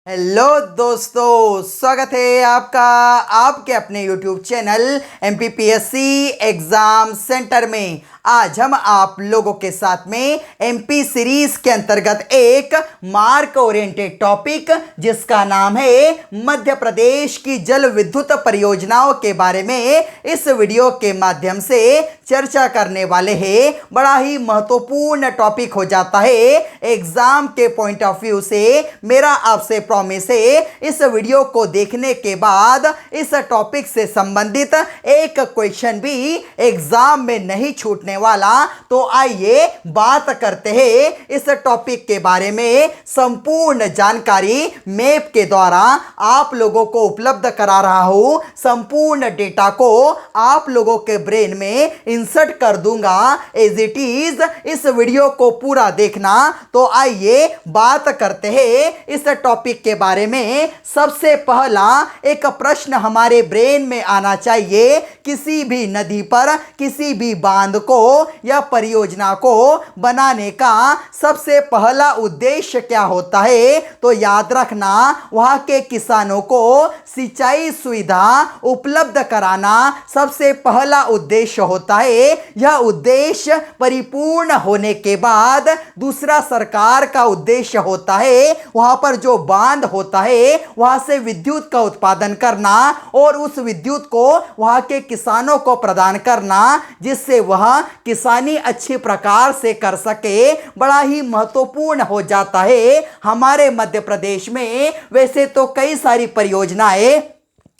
Hello दोस्तों, स्वागत है आपका आपके अपने YouTube channel MPPSC exam centre में। आज हम आप लोगों के साथ में MP सीरीज के अंतर्गत एक मार्क ओरिएंटेड टॉपिक जिसका नाम है मध्य प्रदेश की जल विद्युत परियोजनाओं के बारे में इस वीडियो के माध्यम से चर्चा करने वाले हैं। बड़ा ही महत्वपूर्ण टॉपिक हो जाता है एग्जाम के पॉइंट ऑफ व्यू से। मेरा आपसे प्रॉमिस है इस वीडियो को देखने के बाद इस टॉपिक से संबंधित एक क्वेश्चन भी एग्जाम में नहीं छूटने वाला। तो आइए बात करते हैं इस टॉपिक के बारे में। संपूर्ण जानकारी मैप के द्वारा आप लोगों को उपलब्ध करा रहा हूं। संपूर्ण डेटा को आप लोगों के ब्रेन में इंसर्ट कर दूंगा एज इट इज। इस वीडियो को पूरा देखना। तो आइए बात करते हैं इस टॉपिक के बारे में। सबसे पहला एक प्रश्न हमारे ब्रेन में आना चाहिए, किसी भी नदी पर किसी भी बांध को या परियोजना को बनाने का सबसे पहला उद्देश्य क्या होता है? तो याद रखना, वहां के किसानों को सिंचाई सुविधा उपलब्ध कराना सबसे पहला उद्देश्य होता है। यह उद्देश्य परिपूर्ण होने के बाद दूसरा सरकार का उद्देश्य होता है वहां पर जो बांध होता है वहां से विद्युत का उत्पादन करना और उस विद्युत को वहां के किसानों को प्रदान करना, जिससे वह किसानी अच्छी प्रकार से कर सके। बड़ा ही महत्वपूर्ण हो जाता है हमारे मध्य प्रदेश में। वैसे तो कई सारी परियोजनाएं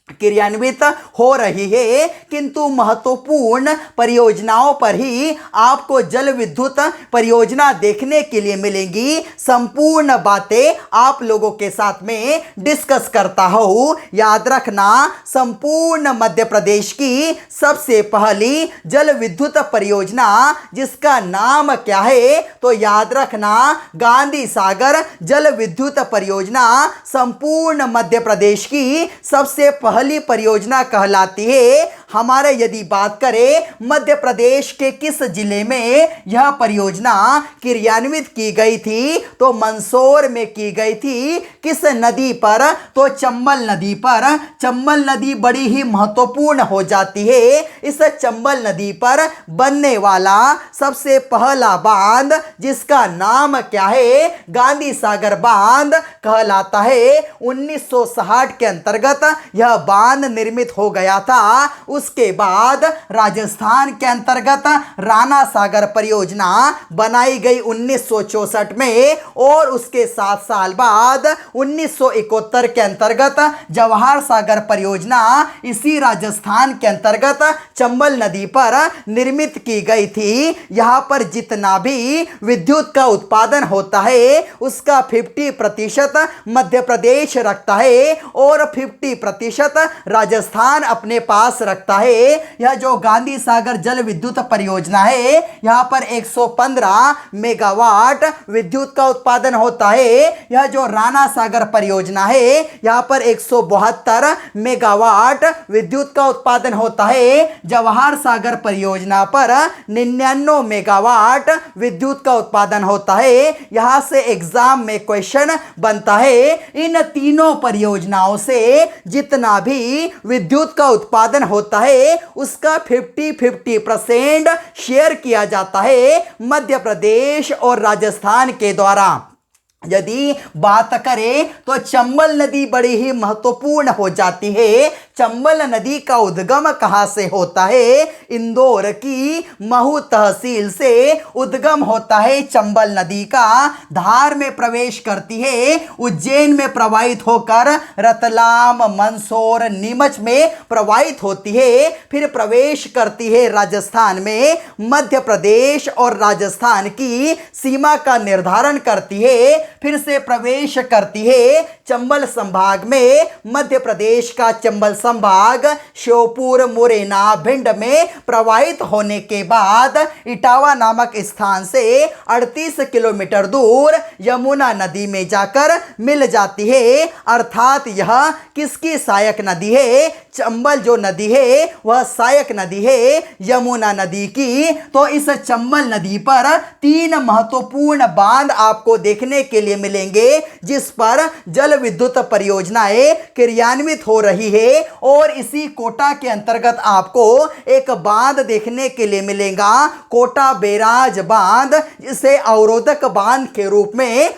क्रियान्वित हो रही है, किंतु महत्वपूर्ण परियोजनाओं पर ही आपको जल विद्युत परियोजना देखने के लिए मिलेंगी। संपूर्ण बातें आप लोगों के साथ में डिस्कस करता हूं। याद रखना, संपूर्ण मध्य प्रदेश की सबसे पहली जल विद्युत परियोजना जिसका नाम क्या है? तो याद रखना, गांधी सागर जल विद्युत परियोजना संपूर्ण मध्य प्रदेश की सबसे पहली परियोजना कहलाती है। हमारे यदि बात करें मध्य प्रदेश के किस जिले में यह परियोजना क्रियान्वित की गई थी, तो मंदसौर में की गई थी। किस नदी पर? तो चंबल नदी पर। चंबल नदी बड़ी ही महत्वपूर्ण हो जाती है। इस चंबल नदी पर बनने वाला सबसे पहला बांध जिसका नाम क्या है? गांधी सागर बांध कहलाता है। 1960 के अंतर्गत यह बांध निर्मित हो गया था। उसके बाद राजस्थान के अंतर्गत राणा सागर परियोजना बनाई गई 1964 में, और उसके 7 साल बाद 1971 के अंतर्गत जवाहर सागर परियोजना इसी राजस्थान के अंतर्गत चंबल नदी पर निर्मित की गई थी। यहां पर जितना भी विद्युत का उत्पादन होता है उसका 50% मध्य प्रदेश रखता है और 50% राजस्थान अपने पास रखता है। यह जो गांधी सागर जल विद्युत परियोजना है यहां पर 115 मेगावाट विद्युत का उत्पादन होता है। यह जो राणा सागर परियोजना है यहां पर 172 मेगावाट विद्युत का उत्पादन होता है। जवाहर सागर परियोजना पर 99 मेगावाट विद्युत का उत्पादन होता है। यहां से एग्जाम में क्वेश्चन बनता है, इन तीनों परियोजनाओं से जितना भी विद्युत का उत्पादन होता है उसका 50-50% शेयर किया जाता है मध्य प्रदेश और राजस्थान के द्वारा। यदि बात करें तो चंबल नदी बड़ी ही महत्वपूर्ण हो जाती है। चंबल नदी का उद्गम कहां से होता है? इंदौर की महू तहसील से उद्गम होता है चंबल नदी का। धार में प्रवेश करती है, उज्जैन में प्रवाहित होकर रतलाम, मंदसौर, नीमच में प्रवाहित होती है। फिर प्रवेश करती है राजस्थान में। मध्य प्रदेश और राजस्थान की सीमा का निर्धारण करती है। फिर से प्रवेश करती है चंबल संभाग में। मध्य प्रदेश का चंबल संभाग श्योपुर, मुरैना, भिंड में प्रवाहित होने के बाद इटावा नामक स्थान से 38 किलोमीटर दूर यमुना नदी में जाकर मिल जाती है। अर्थात यह किसकी सहायक नदी है? चंबल जो नदी है वह सहायक नदी है यमुना नदी की। तो इस चंबल नदी पर 3 महत्वपूर्ण बांध आपको देखने के लिए लिए मिलेंगे जिस पर जल विद्युत परियोजनाएं क्रियान्वित हो रही है। और इसी कोटा के अंतर्गत आपको एक बांध देखने के लिए मिलेगा, कोटा बैराज बांध, जिसे अवरोधक बांध के रूप में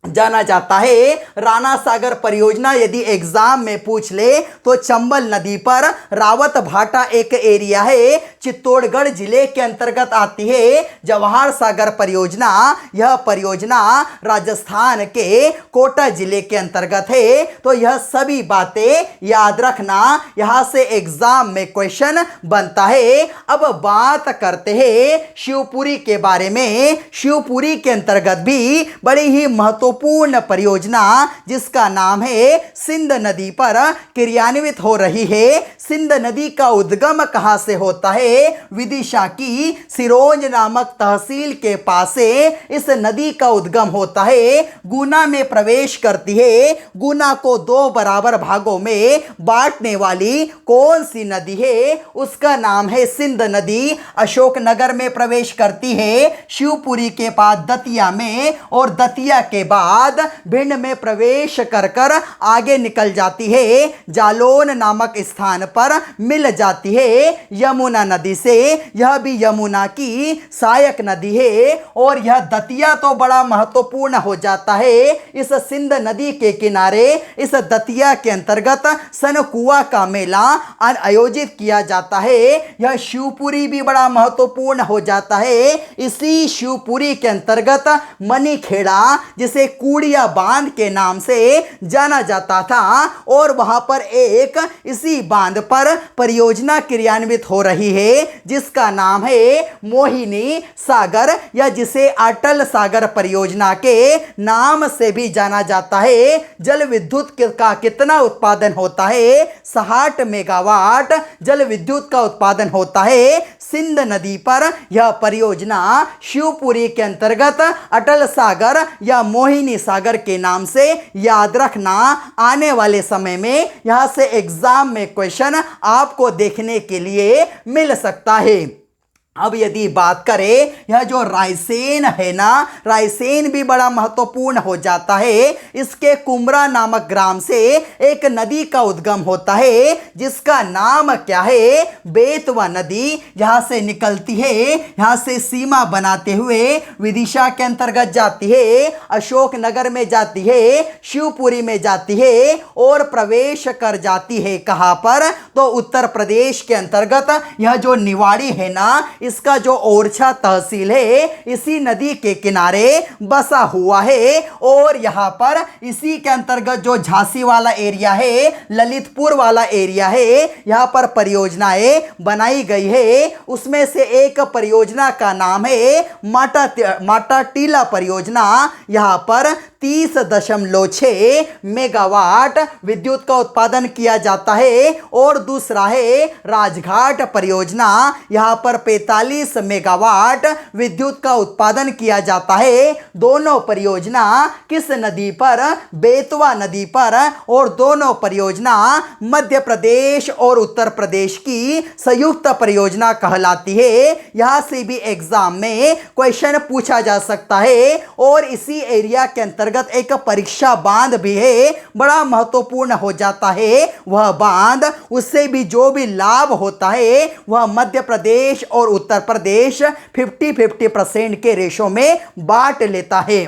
जाना जाता है। राणा सागर परियोजना यदि एग्जाम में पूछ ले तो चंबल नदी पर रावत भाटा एक एरिया है, चित्तौड़गढ़ जिले के अंतर्गत आती है। जवाहर सागर परियोजना, यह परियोजना राजस्थान के कोटा जिले के अंतर्गत है। तो यह सभी बातें याद रखना, यहां से एग्जाम में क्वेश्चन बनता है। अब बात करते हैं शिवपुरी के बारे में। शिवपुरी के अंतर्गत भी बड़ी ही महत्वपूर्ण परियोजना जिसका नाम है सिंध नदी पर क्रियान्वित हो रही है। सिंध नदी का उद्गम कहां से होता है? विदिशा की सिरोंज नामक तहसील के पास से इस नदी का उद्गम होता है। गुना में प्रवेश करती है। गुना को दो बराबर भागों में बांटने वाली कौन सी नदी है? उसका नाम है सिंध नदी। अशोकनगर में प्रवेश करती है, शिवपुरी के पास दतिया में, और दतिया के बाद भिंड में प्रवेश कर कर आगे निकल जाती है। जालौन नामक स्थान पर मिल जाती है यमुना नदी से। यह भी यमुना की सहायक नदी है। और यह दतिया तो बड़ा महत्वपूर्ण हो जाता है। इस सिंध नदी के किनारे इस दतिया के अंतर्गत सनकुआ का मेला आयोजित किया जाता है। यह शिवपुरी भी बड़ा महत्वपूर्ण हो जाता है। इसी शिवपुरी के अंतर्गत मनीखेड़ा, जिसे कूड़िया बांध के नाम से जाना जाता था, और वहां पर एक इसी बांध पर परियोजना क्रियान्वित हो रही है जिसका नाम है मोहिनी सागर, या जिसे अटल सागर परियोजना के नाम से भी जाना जाता है। जल विद्युत का कितना उत्पादन होता है? 60 मेगावाट जल विद्युत का उत्पादन होता है सिंध नदी पर। यह परियोजना शिवपुरी के अंतर्गत अटल सागर या मोहिनी सागर के नाम से याद रखना। आने वाले समय में यहां से एग्जाम में क्वेश्चन आपको देखने के लिए मिल सकता है। अब यदि बात करें, यह जो रायसेन है ना, रायसेन भी बड़ा महत्वपूर्ण हो जाता है। इसके कुमरा नामक ग्राम से एक नदी का उद्गम होता है जिसका नाम क्या है? बेतवा नदी। यहां से निकलती है, यहां से सीमा बनाते हुए विदिशा के अंतर्गत जाती है, अशोकनगर में जाती है, शिवपुरी में जाती है, और प्रवेश कर जाती है कहां पर? तो उत्तर प्रदेश के अंतर्गत यह जो निवाड़ी है ना, इसका जो ओरछा तहसील है इसी नदी के किनारे बसा हुआ है। और यहां पर इसी के अंतर्गत जो झांसी वाला एरिया है, ललितपुर वाला एरिया है, यहां पर परियोजनाएं बनाई गई है। उसमें से एक परियोजना का नाम है माटा टीला परियोजना। यहां पर 30.6 मेगावाट विद्युत का उत्पादन किया जाता है। और दूसरा है राजघाट परियोजना। यहां पर 45 मेगावाट विद्युत का उत्पादन किया जाता है। दोनों परियोजना किस नदी पर? बेतवा नदी पर। और दोनों परियोजना मध्य प्रदेश और उत्तर प्रदेश की संयुक्त परियोजना कहलाती है। यहां से भी एग्जाम में क्वेश्चन पूछा जा सकता है। और इसी एरिया के अंतर्गत एक परीक्षा बांध भी है, बड़ा महत्वपूर्ण हो जाता है वह बांध। उससे भी जो भी लाभ होता है वह मध्य प्रदेश और उत्तर प्रदेश 50-50% के रेशो में बांट लेता है।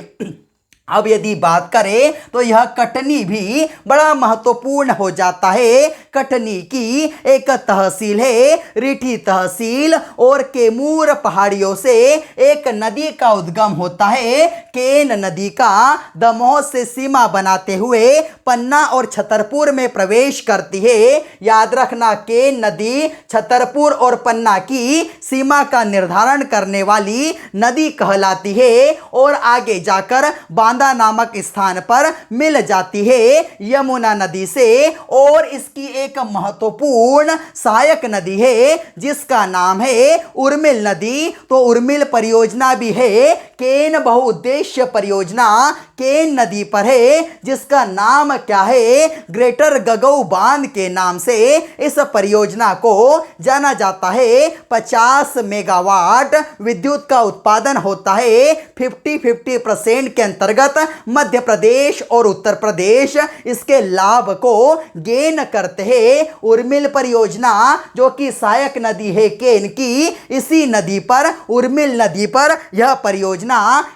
अब यदि बात करें तो यह कटनी भी बड़ा महत्वपूर्ण हो जाता है। कटनी की एक तहसील है रिठी तहसील, और केमूर पहाड़ियों से एक नदी का उद्गम होता है, केन नदी का। दमोह से सीमा बनाते हुए पन्ना और छतरपुर में प्रवेश करती है। याद रखना, केन नदी छतरपुर और पन्ना की सीमा का निर्धारण करने वाली नदी कहलाती है। और आगे जाकर नामक स्थान पर मिल जाती है यमुना नदी से। और इसकी एक महत्वपूर्ण सहायक नदी है जिसका नाम है उर्मिल नदी। तो उर्मिल परियोजना भी है केन बहुउद्देश्य परियोजना केन नदी पर है, जिसका नाम क्या है, ग्रेटर गगऊ बांध के नाम से इस परियोजना को जाना जाता है। 50 मेगावाट विद्युत का उत्पादन होता है। 50-50% के अंतर्गत मध्य प्रदेश और उत्तर प्रदेश इसके लाभ को गेन करते हैं। उर्मिल परियोजना जो कि सहायक नदी है केन की, इसी नदी पर उर्मिल नदी पर यह परियोजना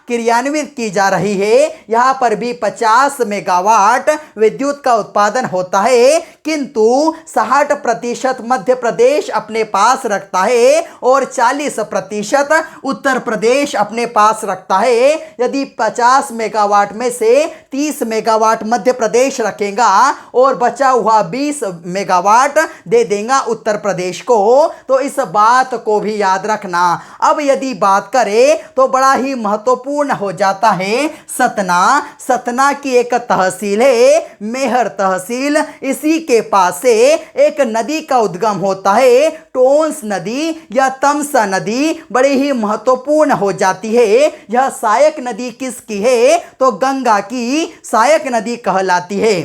क्रियान्वित की जा रही है। यहां पर भी 50 मेगावाट विद्युत का उत्पादन होता है, किंतु 60% मध्य प्रदेश अपने पास रखता है और 40% उत्तर प्रदेश अपने पास रखता है। यदि 50 मेगावाट में से 30 मेगावाट मध्य प्रदेश रखेगा और बचा हुआ 20 मेगावाट दे देगा उत्तर प्रदेश को, तो इस बात को भी याद रखना। अब यदि बात करें तो बड़ा ही महत्वपूर्ण हो जाता है सतना। सतना की एक तहसील है मेहर तहसील, इसी के पास से एक नदी का उद्गम होता है, टोंस नदी या तमसा नदी बड़ी ही महत्वपूर्ण हो जाती है। यह सहायक नदी किसकी है, तो गंगा की सहायक नदी कहलाती है।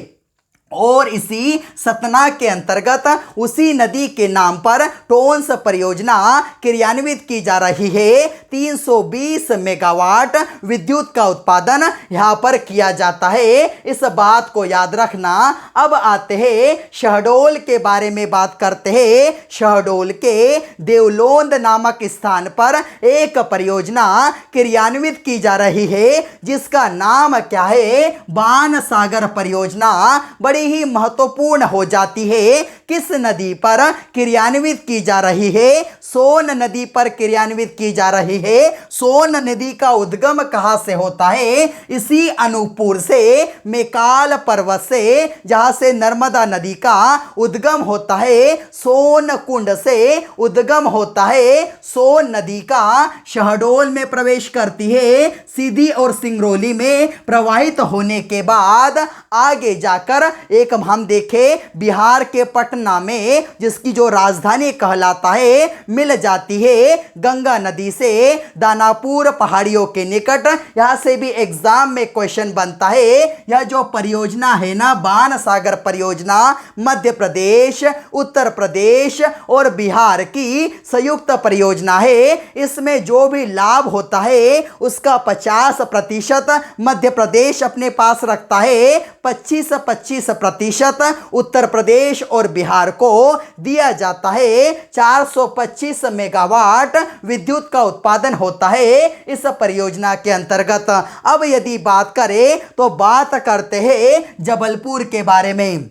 और इसी सतना के अंतर्गत उसी नदी के नाम पर टोंस परियोजना क्रियान्वित की जा रही है। 320 मेगावाट विद्युत का उत्पादन यहाँ पर किया जाता है, इस बात को याद रखना। अब आते हैं शहडोल के बारे में बात करते हैं। शहडोल के देवलोंद नामक स्थान पर एक परियोजना क्रियान्वित की जा रही है जिसका नाम क्या है, बाण सागर परियोजना। बड़ी ही महत्वपूर्ण हो जाती है। किस नदी पर क्रियान्वित की जा रही है, सोन नदी पर क्रियान्वित की जा रही है। सोन नदी का उद्गम कहां से होता है, इसी अनूपपुर से, मेकाल पर्वत से, जहां से नर्मदा नदी का उद्गम होता है। सोन कुंड से उद्गम होता है। सोन नदी का शहडोल में प्रवेश करती है, सीधी और सिंगरौली में प्रवाहित होने के बाद आगे जाकर एक हम देखें बिहार के पटना में, जिसकी जो राजधानी कहलाता है, मिल जाती है गंगा नदी से दानापुर पहाड़ियों के निकट। यहां से भी एग्जाम में क्वेश्चन बनता है। यह जो परियोजना है ना, बाण सागर परियोजना, मध्य प्रदेश, उत्तर प्रदेश और बिहार की संयुक्त परियोजना है। इसमें जो भी लाभ होता है उसका 50% मध्य प्रदेश अपने पास रखता है, 25% उत्तर प्रदेश और बिहार को दिया जाता है। 425 मेगावाट विद्युत का उत्पादन होता है इस परियोजना के अंतर्गत। अब यदि बात करें तो बात करते हैं जबलपुर के बारे में।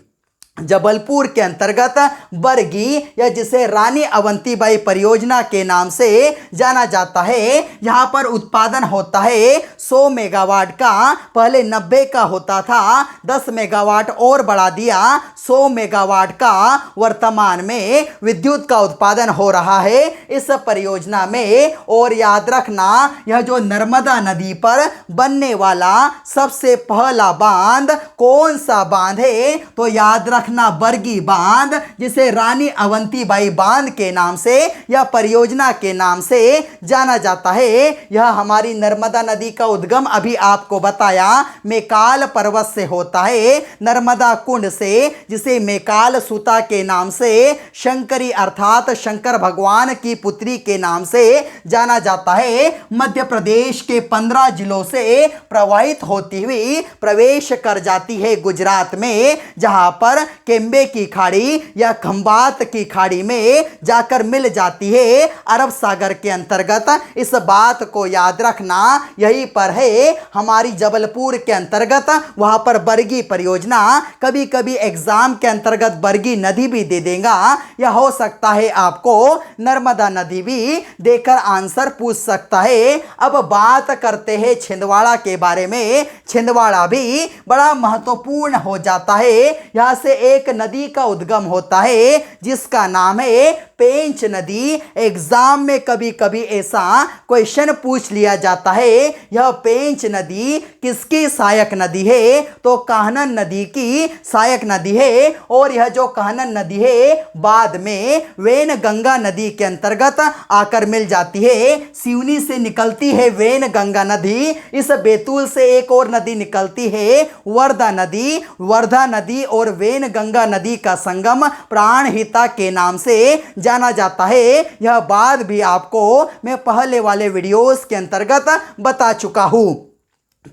जबलपुर के अंतर्गत बरगी या जिसे रानी अवंतीबाई परियोजना के नाम से जाना जाता है, यहाँ पर उत्पादन होता है 100 मेगावाट का। पहले 90 का होता था, 10 मेगावाट और बढ़ा दिया, 100 मेगावाट का वर्तमान में विद्युत का उत्पादन हो रहा है इस परियोजना में। और याद रखना, यह जो नर्मदा नदी पर बनने वाला सबसे पहला बांध कौन सा बांध है, तो याद रखना बरगी बांध, जिसे रानी अवंतीबाई बांध के नाम से या परियोजना के नाम से जाना जाता है। यह हमारी नर्मदा नदी का उद्गम अभी आपको बताया मेकाल पर्वत से होता है, नर्मदा कुंड से, जिसे मेकाल सुता के नाम से, शंकरी अर्थात शंकर भगवान की पुत्री के नाम से जाना जाता है। मध्य प्रदेश के 15 जिलों से प्रवाहित होती हुई प्रवेश कर जाती है गुजरात में, जहां पर केम्बे की खाड़ी या खंबात की खाड़ी में जाकर मिल जाती है अरब सागर के अंतर्गत। इस बात को याद रखना, यही पर है हमारी जबलपुर के अंतर्गत, वहां पर बरगी परियोजना। कभी कभी एग्जाम के अंतर्गत बरगी नदी भी दे देगा, या हो सकता है आपको नर्मदा नदी भी देकर आंसर पूछ सकता है। अब बात करते हैं छिंदवाड़ा के बारे में। छिंदवाड़ा भी बड़ा महत्वपूर्ण हो जाता है। यहां से एक नदी का उद्गम होता है जिसका नाम है पेंच नदी। एग्जाम में कभी कभी ऐसा क्वेश्चन पूछ लिया जाता है, यह पेंच नदी किसकी सहायक नदी है? तो कान्हा नदी की सहायक नदी है। और यह जो कान्हा नदी है बाद में वैनगंगा नदी के अंतर्गत आकर मिल जाती है। सिवनी से निकलती है वैनगंगा नदी। इस बैतूल से एक और नदी निकलती है वर्धा नदी। वर्धा नदी और वैनगंगा नदी का संगम प्राणहिता के नाम से जाना जाता है। यह बात भी आपको मैं पहले वाले वीडियोस के अंतर्गत बता चुका हूं।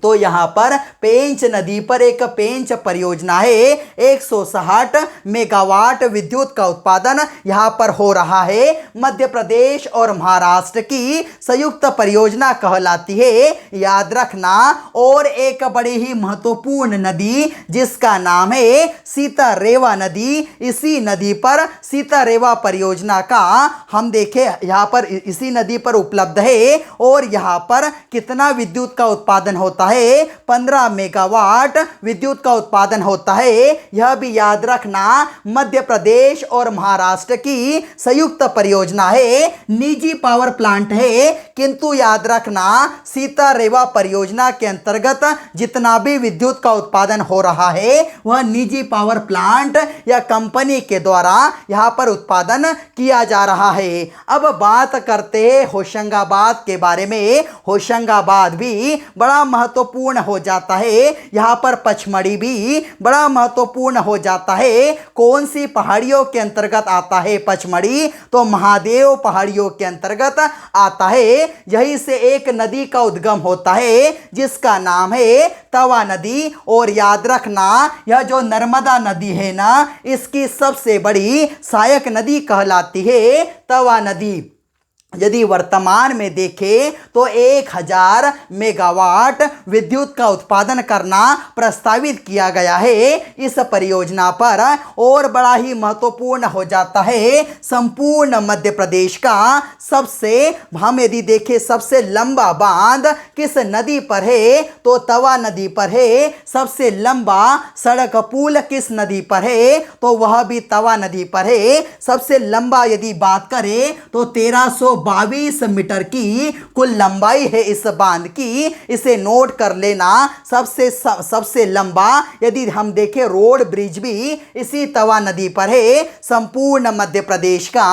तो यहाँ पर पेंच नदी पर एक पेंच परियोजना है। 160 मेगावाट विद्युत का उत्पादन यहाँ पर हो रहा है। मध्य प्रदेश और महाराष्ट्र की संयुक्त परियोजना कहलाती है, याद रखना। और एक बड़ी ही महत्वपूर्ण नदी जिसका नाम है सीतारेवा नदी। इसी नदी पर सीतारेवा परियोजना का हम देखें यहाँ पर इसी नदी पर उपलब्ध है। और यहाँ पर कितना विद्युत का उत्पादन होता है? 15 मेगावाट विद्युत का उत्पादन होता है। यह भी याद रखना मध्य प्रदेश और महाराष्ट्र की संयुक्त परियोजना है, निजी पावर प्लांट है। किंतु याद रखना सीतारेवा परियोजना के अंतर्गत जितना भी विद्युत का उत्पादन हो रहा है वह निजी पावर प्लांट या कंपनी के द्वारा यहां पर उत्पादन किया जा रहा है। अब बात करते हैं होशंगाबाद के बारे में। होशंगाबाद भी बड़ा महत्वपूर्ण हो जाता है। यहाँ पर पचमढ़ी भी बड़ा महत्वपूर्ण हो जाता है। कौन सी पहाड़ियों के अंतर्गत आता है पचमढ़ी? तो महादेव पहाड़ियों के अंतर्गत आता है। यहीं से एक नदी का उद्गम होता है जिसका नाम है तवा नदी। और याद रखना यह जो नर्मदा नदी है ना, इसकी सबसे बड़ी सहायक नदी कहलाती है तवा नदी। यदि वर्तमान में देखें तो 1000 मेगावाट विद्युत का उत्पादन करना प्रस्तावित किया गया है इस परियोजना पर। और बड़ा ही महत्वपूर्ण हो जाता है संपूर्ण मध्य प्रदेश का सबसे, हम यदि देखें सबसे लंबा बांध किस नदी पर है? तो तवा नदी पर है। सबसे लंबा सड़क पुल किस नदी पर है? तो वह भी तवा नदी पर है। सबसे लंबा यदि बात करें तो 1322 मीटर की कुल लंबाई है इस बांध की। इसे नोट कर लेना। सबसे लंबा यदि हम देखें रोड ब्रिज भी इसी तवा नदी पर है संपूर्ण मध्य प्रदेश का।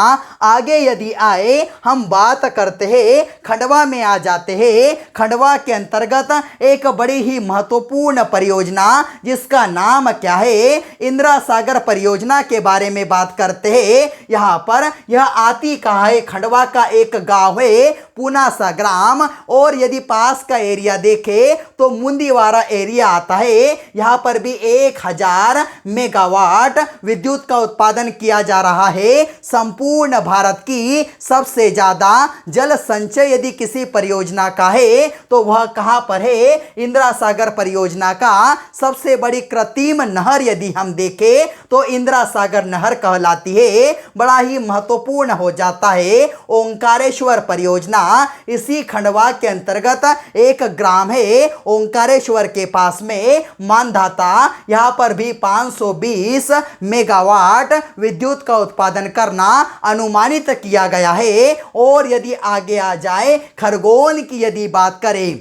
आगे यदि आए हम बात करते हैं खंडवा में आ जाते हैं। खंडवा के अंतर्गत एक बड़ी ही महत्वपूर्ण परियोजना जिसका नाम क्या है? इंदिरा सागर परियोजना के बारे में बात करते हैं। यहाँ पर यह आती कहाँ है? खंडवा का एक गांव है पुनासा ग्राम। और यदि पास का एरिया देखे तो मुंदीवारा एरिया आता है। यहाँ पर भी 1000 मेगावाट विद्युत का उत्पादन किया जा रहा है। संपूर्ण भारत की सबसे ज्यादा जल संचय यदि किसी परियोजना का है तो वह कहां पर है? इंदिरा सागर परियोजना का सबसे बड़ी कृत्रिम नहर यदि हम देखें तो इंदिरा सागर नहर कहलाती है। बड़ा ही महत्वपूर्ण हो जाता है ओंकारेश्वर परियोजना। इसी खंडवा के अंतर्गत एक ग्राम है ओंकारेश्वर के पास में मानधाता। यहां पर भी 520 मेगावाट विद्युत का उत्पादन करना अनुमानित किया गया है। और यदि आगे आ जाए खरगोन की यदि बात करें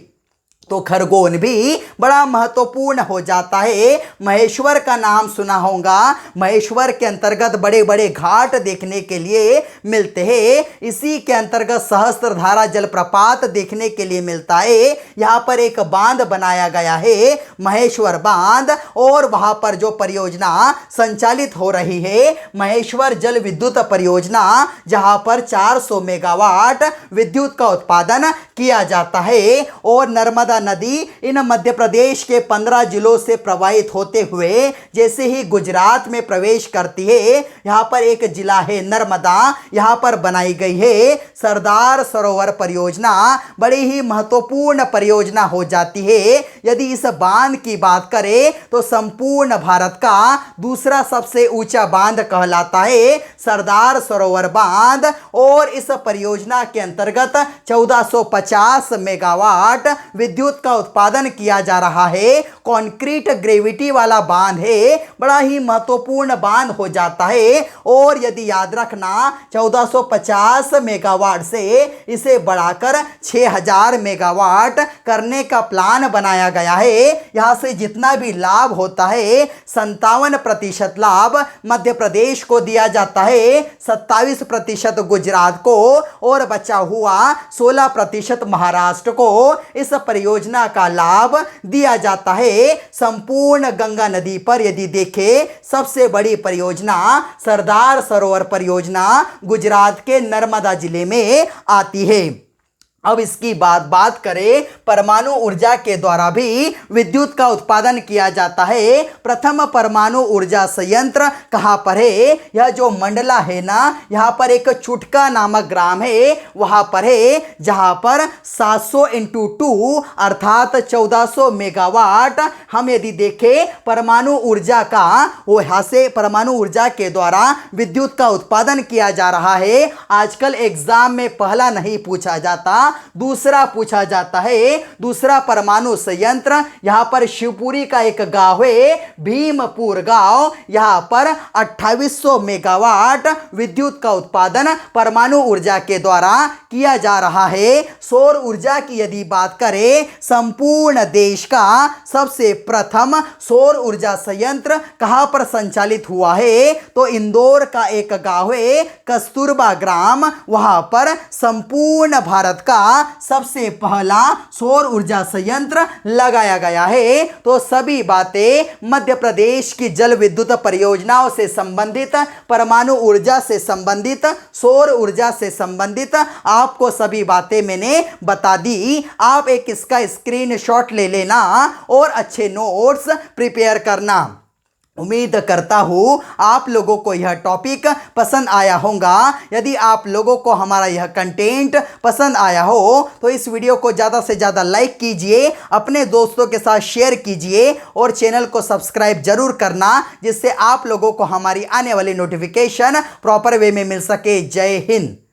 तो खरगोन भी बड़ा महत्वपूर्ण हो जाता है। महेश्वर का नाम सुना होगा। महेश्वर के अंतर्गत बड़े बड़े घाट देखने के लिए मिलते हैं। इसी के अंतर्गत सहस्त्रधारा जलप्रपात देखने के लिए मिलता है। यहाँ पर एक बांध बनाया गया है महेश्वर बांध। और वहाँ पर जो परियोजना संचालित हो रही है महेश्वर जल विद्युत परियोजना, जहाँ पर 400 मेगावाट विद्युत का उत्पादन किया जाता है। और नर्मदा नदी इन मध्य प्रदेश के 15 जिलों से प्रवाहित होते हुए जैसे ही गुजरात में प्रवेश करती है, यहां पर एक जिला है नर्मदा, यहां पर बनाई गई है सरदार सरोवर परियोजना। बड़ी ही महत्वपूर्ण परियोजना हो जाती है। यदि इस बांध की बात करें तो संपूर्ण भारत का दूसरा सबसे ऊंचा बांध कहलाता है सरदार सरोवर बांध। और इस परियोजना के अंतर्गत 1450 250 मेगावाट विद्युत का उत्पादन किया जा रहा है। कॉन्क्रीट ग्रेविटी वाला बांध है, बड़ा ही महत्वपूर्ण बांध हो जाता है। और यदि याद रखना 1450 मेगावाट से इसे बढ़ाकर 6000 मेगावाट करने का प्लान बनाया गया है। यहां से जितना भी लाभ होता है 57% लाभ मध्य प्रदेश को दिया जाता है, 27% गुजरात को और बचा हुआ 16% महाराष्ट्र को इस परियोजना का लाभ दिया जाता है। संपूर्ण गंगा नदी पर यदि देखें सबसे बड़ी परियोजना सरदार सरोवर परियोजना गुजरात के नर्मदा जिले में आती है। अब इसकी बात करें, परमाणु ऊर्जा के द्वारा भी विद्युत का उत्पादन किया जाता है। प्रथम परमाणु ऊर्जा संयंत्र कहाँ पर है? यह जो मंडला है ना, यहाँ पर एक चुटका नामक ग्राम है, वहाँ पर है, जहाँ पर 700 × 2 अर्थात 1400 मेगावाट हम यदि देखें परमाणु ऊर्जा का, वो यहाँ से परमाणु ऊर्जा के द्वारा विद्युत का उत्पादन किया जा रहा है। आजकल एग्जाम में पहला नहीं पूछा जाता, दूसरा पूछा जाता है। दूसरा परमाणु संयंत्र यहां पर शिवपुरी का एक गांव है, भीमपुर गांव, यहां पर 2800 मेगावाट विद्युत का उत्पादन परमाणु ऊर्जा के द्वारा किया जा रहा है। सौर ऊर्जा की यदि बात करें, संपूर्ण देश का सबसे प्रथम सौर ऊर्जा संयंत्र कहां पर संचालित हुआ है? तो इंदौर का एक गांव है, कस्तूरबा ग्राम, वहां पर संपूर्ण भारत का सबसे पहला सौर ऊर्जा संयंत्र लगाया गया है। तो सभी बातें मध्य प्रदेश की जल विद्युत परियोजनाओं से संबंधित, परमाणु ऊर्जा से संबंधित, सौर ऊर्जा से संबंधित आपको सभी बातें मैंने बता दी। आप एक इसका स्क्रीनशॉट ले लेना और अच्छे नोट्स प्रिपेयर करना। उम्मीद करता हूँ आप लोगों को यह टॉपिक पसंद आया होगा। यदि आप लोगों को हमारा यह कंटेंट पसंद आया हो तो इस वीडियो को ज़्यादा से ज़्यादा लाइक कीजिए, अपने दोस्तों के साथ शेयर कीजिए और चैनल को सब्सक्राइब जरूर करना, जिससे आप लोगों को हमारी आने वाली नोटिफिकेशन प्रॉपर वे में मिल सके। जय हिंद।